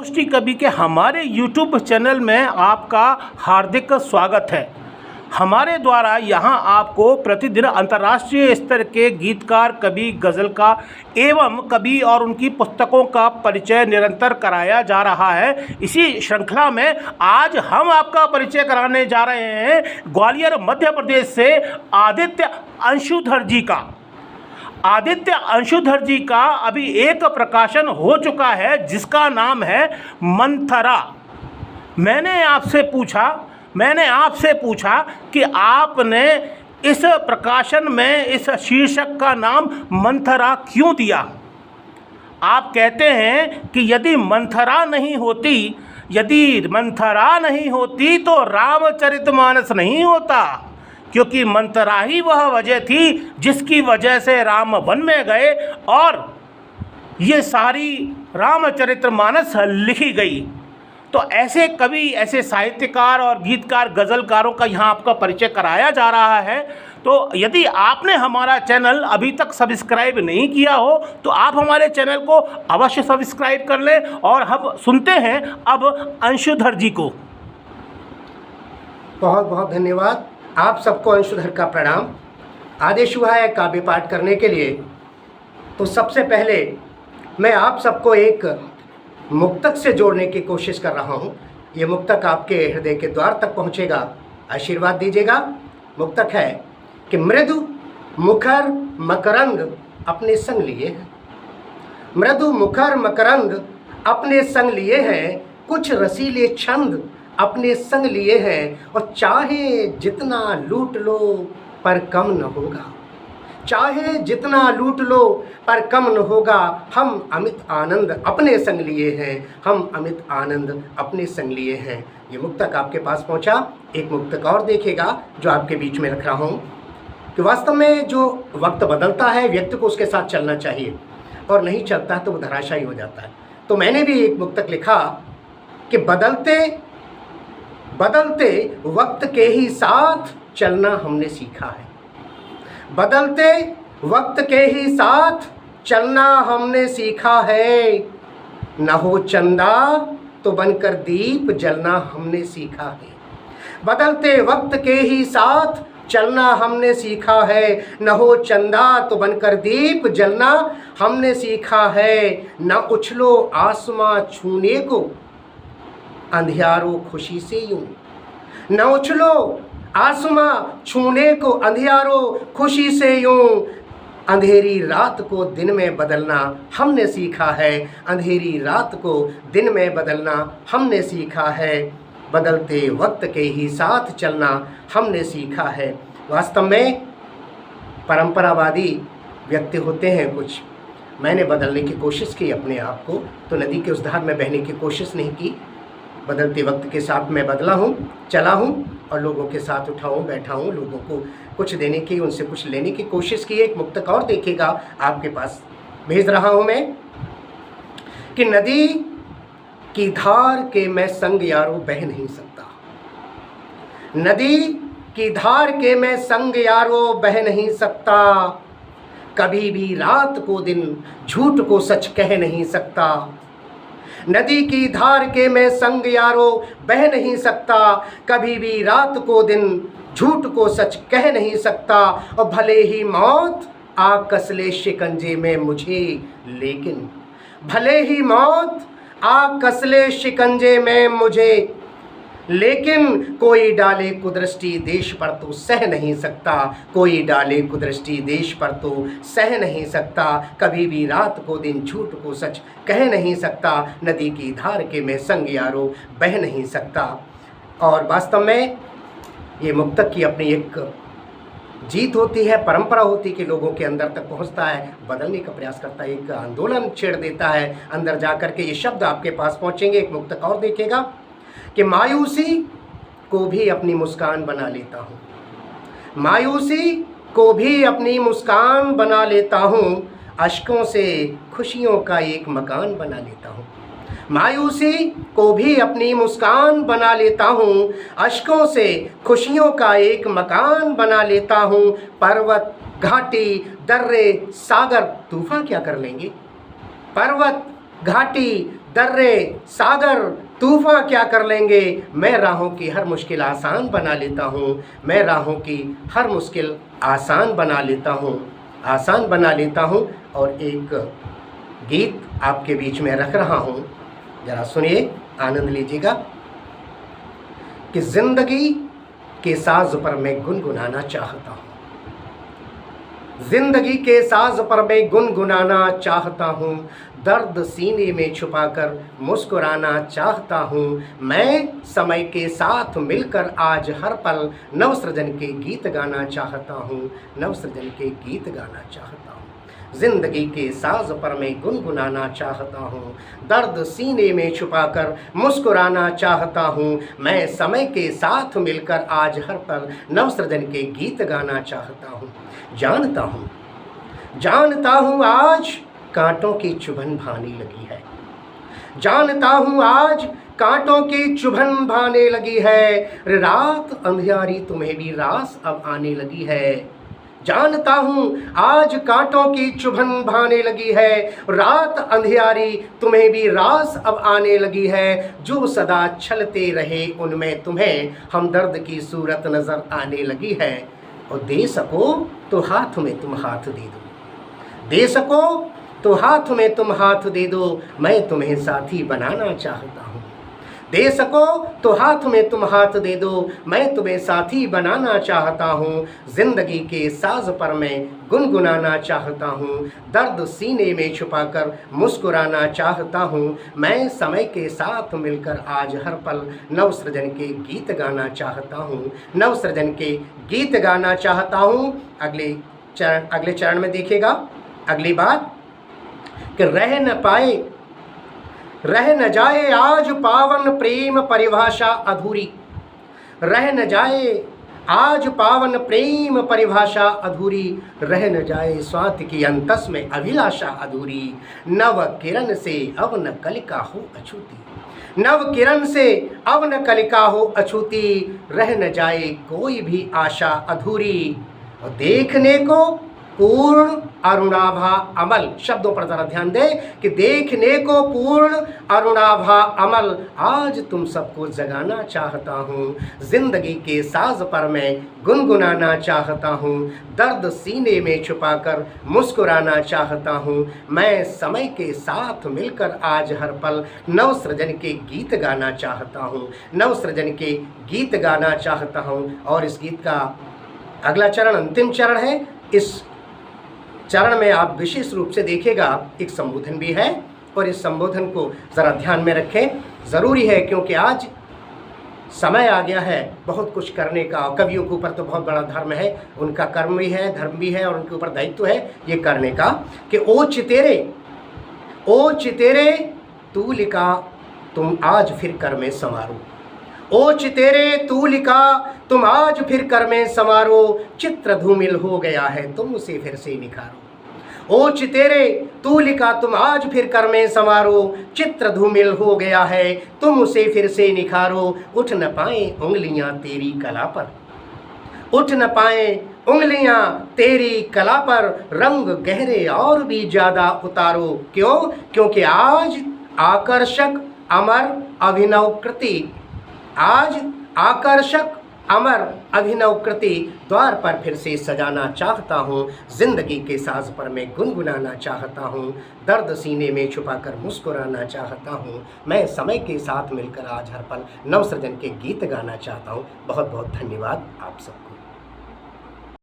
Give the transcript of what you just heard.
गोष्ठी कवि के हमारे YouTube चैनल में आपका हार्दिक स्वागत है। हमारे द्वारा यहाँ आपको प्रतिदिन अंतर्राष्ट्रीय स्तर के गीतकार, कवि, गज़लकार एवं कवि और उनकी पुस्तकों का परिचय निरंतर कराया जा रहा है। इसी श्रृंखला में आज हम आपका परिचय कराने जा रहे हैं ग्वालियर मध्य प्रदेश से आदित्य अंशुधर जी का। आदित्य अंशुधर जी का अभी एक प्रकाशन हो चुका है जिसका नाम है मंथरा। मैंने आपसे पूछा कि आपने इस प्रकाशन में इस शीर्षक का नाम मंथरा क्यों दिया। आप कहते हैं कि यदि मंथरा नहीं होती तो रामचरितमानस नहीं होता, क्योंकि मंथरा ही वह वजह थी जिसकी वजह से राम वन में गए और ये सारी रामचरितमानस लिखी गई। तो ऐसे कवि, ऐसे साहित्यकार और गीतकार, गज़लकारों का यहाँ आपका परिचय कराया जा रहा है। तो यदि आपने हमारा चैनल अभी तक सब्सक्राइब नहीं किया हो तो आप हमारे चैनल को अवश्य सब्सक्राइब कर लें। और हम सुनते हैं अब अंशुधर जी को। बहुत बहुत धन्यवाद। आप सबको अंशुधर का प्रणाम। आदेश हुआ है काव्य पाठ करने के लिए, तो सबसे पहले मैं आप सबको एक मुक्तक से जोड़ने की कोशिश कर रहा हूँ। ये मुक्तक आपके हृदय के द्वार तक पहुँचेगा, आशीर्वाद दीजिएगा। मुक्तक है कि मृदु मुखर मकरंद अपने संग लिए हैं, मृदु मुखर मकरंद अपने संग लिए हैं, कुछ रसीले छंद अपने संग लिए हैं, और चाहे जितना लूट लो पर कम न होगा, चाहे जितना लूट लो पर कम न होगा। हम अमित आनंद अपने संग लिए हैं, हम अमित आनंद अपने संग लिए हैं। ये मुक्तक आपके पास पहुंचा। एक मुक्तक और देखिएगा जो आपके बीच में रख रहा हूँ कि वास्तव में जो वक्त बदलता है व्यक्ति को उसके साथ चलना चाहिए, और नहीं चलता तो वो धराशायी हो जाता है। तो मैंने भी एक मुक्तक लिखा कि बदलते वक्त के ही साथ चलना हमने सीखा है, बदलते वक्त के ही साथ चलना हमने सीखा है, न हो चंदा तो बनकर दीप जलना हमने सीखा है। बदलते वक्त के ही साथ चलना हमने सीखा है, न हो चंदा तो बनकर दीप जलना हमने सीखा है। न उछलो आसमां छूने को अंधियारों खुशी से यूं, न उछलो आसमां छूने को अंधियारों खुशी से यूं, अंधेरी रात को दिन में बदलना हमने सीखा है, अंधेरी रात को दिन में बदलना हमने सीखा है, बदलते वक्त के ही साथ चलना हमने सीखा है। वास्तव में परंपरावादी व्यक्ति होते हैं कुछ, मैंने बदलने की कोशिश की अपने आप को, तो नदी के उस धार में बहने की कोशिश नहीं की। बदलते वक्त के साथ मैं बदला हूँ, चला हूँ, और लोगों के साथ उठा हूँ, बैठा हूँ, लोगों को कुछ देने की, उनसे कुछ लेने की कोशिश की। एक मुक्तक और देखिएगा आपके पास भेज रहा हूँ मैं कि नदी की धार के मैं संग यारो बह नहीं सकता, नदी की धार के मैं संग यारो बह नहीं सकता, कभी भी रात को दिन झूठ को सच कह नहीं सकता। नदी की धार के मैं संग यारो बह नहीं सकता, कभी भी रात को दिन झूठ को सच कह नहीं सकता। और भले ही मौत आ कसले शिकंजे में मुझे, लेकिन भले ही मौत आ कसले शिकंजे में मुझे, लेकिन कोई डाले कुदृष्टि देश पर तो सह नहीं सकता, कोई डाले कुदृष्टि देश पर तो सह नहीं सकता, कभी भी रात को दिन झूठ को सच कह नहीं सकता, नदी की धार के मैं संग यारो बह नहीं सकता। और वास्तव में ये मुक्तक की अपनी एक जीत होती है, परंपरा होती है कि लोगों के अंदर तक पहुंचता है, बदलने का प्रयास करता है, एक आंदोलन छेड़ देता है अंदर जा कर के। ये शब्द आपके पास पहुंचेंगे। एक मुक्तक और देखिएगा कि मायूसी को भी अपनी मुस्कान बना लेता हूँ, मायूसी को भी अपनी मुस्कान बना लेता हूँ, अश्कों से खुशियों का एक मकान बना लेता हूँ, मायूसी को भी अपनी मुस्कान बना लेता हूँ, अश्कों से खुशियों का एक मकान बना लेता हूँ। पर्वत घाटी दर्रे सागर तूफान क्या कर लेंगे, पर्वत घाटी दर्रे सागर तूफान क्या कर लेंगे, मैं राहों की हर मुश्किल आसान बना लेता हूँ, मैं राहों की हर मुश्किल आसान बना लेता हूँ, आसान बना लेता हूँ। और एक गीत आपके बीच में रख रहा हूँ, ज़रा सुनिए, आनंद लीजिएगा। कि ज़िंदगी के साज पर मैं गुनगुनाना चाहता हूँ, ज़िंदगी के साज पर मैं गुनगुनाना चाहता हूँ, दर्द सीने में छुपाकर मुस्कुराना चाहता हूँ, मैं समय के साथ मिलकर आज हर पल नवसृजन के गीत गाना चाहता हूँ, नवसृजन के गीत गाना चाहता हूँ। ज़िंदगी के साज पर मैं गुनगुनाना चाहता हूँ, दर्द सीने में छुपाकर मुस्कुराना चाहता हूँ, मैं समय के साथ मिलकर आज हर पल नवसृजन के गीत गाना चाहता हूँ। जानता हूँ आज कांटों की चुभन भाने लगी है, जानता हूँ आज कांटों की चुभन भाने लगी है, रात अंधियारी तुम्हें भी रास अब आने लगी है। जानता हूँ आज कांटों की चुभन भाने लगी है, रात अंधियारी तुम्हें भी रास अब आने लगी है, जो सदा छलते रहे उनमें तुम्हें हमदर्द की सूरत नज़र आने लगी है। और दे सको तो हाथ में तुम हाथ दे दो, दे सको तो हाथ में तुम हाथ दे दो, मैं तुम्हें साथी बनाना चाहता हूँ। दे सको तो हाथ में तुम हाथ दे दो, मैं तुम्हें साथी बनाना चाहता हूँ। ज़िंदगी के साज पर मैं गुनगुनाना चाहता हूँ, दर्द सीने में छुपाकर मुस्कुराना चाहता हूँ, मैं समय के साथ मिलकर आज हर पल नवसृजन के गीत गाना चाहता हूँ, नवसृजन के गीत गाना चाहता हूँ। अगले चरण में देखिएगा अगली बात कि रह न जाए आज पावन प्रेम परिभाषा अधूरी, रह न जाए आज पावन प्रेम परिभाषा अधूरी, रह न जाए स्वाति की अंतस में अभिलाषा अधूरी, नव किरण से अब न कलिका हो अछूती, नव किरण से अब न कलिका हो अछूती, रह न जाए कोई भी आशा अधूरी। और देखने को पूर्ण अरुणाभा अमल, शब्दों पर जरा ध्यान दें कि देखने को पूर्ण अरुणाभा अमल, आज तुम सबको जगाना चाहता हूँ। ज़िंदगी के साज पर मैं गुनगुनाना चाहता हूँ, दर्द सीने में छुपाकर मुस्कुराना चाहता हूँ, मैं समय के साथ मिलकर आज हर पल नवसृजन के गीत गाना चाहता हूँ, नवसृजन के गीत गाना चाहता हूँ। और इस गीत का अगला चरण अंतिम चरण है। इस चरण में आप विशेष रूप से देखिएगा एक संबोधन भी है, और इस संबोधन को ज़रा ध्यान में रखें, ज़रूरी है, क्योंकि आज समय आ गया है बहुत कुछ करने का। कवियों के ऊपर तो बहुत बड़ा धर्म है, उनका कर्म भी है, धर्म भी है, और उनके ऊपर दायित्व है ये करने का कि ओ चितेरे तू लिखा तुम आज फिर कर में संवारो, ओ चितेरे तू लिखा तुम आज फिर कर में संवारो, चित्र धूमिल हो गया है तुम उसे फिर से निखारो, ओ चितेरे तू लिखा तुम आज फिर कर में संवारो, चित्र धूमिल हो गया है तुम उसे फिर से निखारो, उठ न पाए उंगलियां तेरी कला पर, उठ न पाए उंगलियां तेरी कला पर, रंग गहरे और भी ज़्यादा उतारो। क्यों? क्योंकि आज आकर्षक अमर अभिनव कृति, आज आकर्षक अमर अभिनव कृति द्वार पर फिर से सजाना चाहता हूँ, ज़िंदगी के साज पर मैं गुनगुनाना चाहता हूँ, दर्द सीने में छुपाकर मुस्कुराना चाहता हूँ, मैं समय के साथ मिलकर आज हर पल नवसृजन के गीत गाना चाहता हूँ। बहुत बहुत धन्यवाद आप सबको।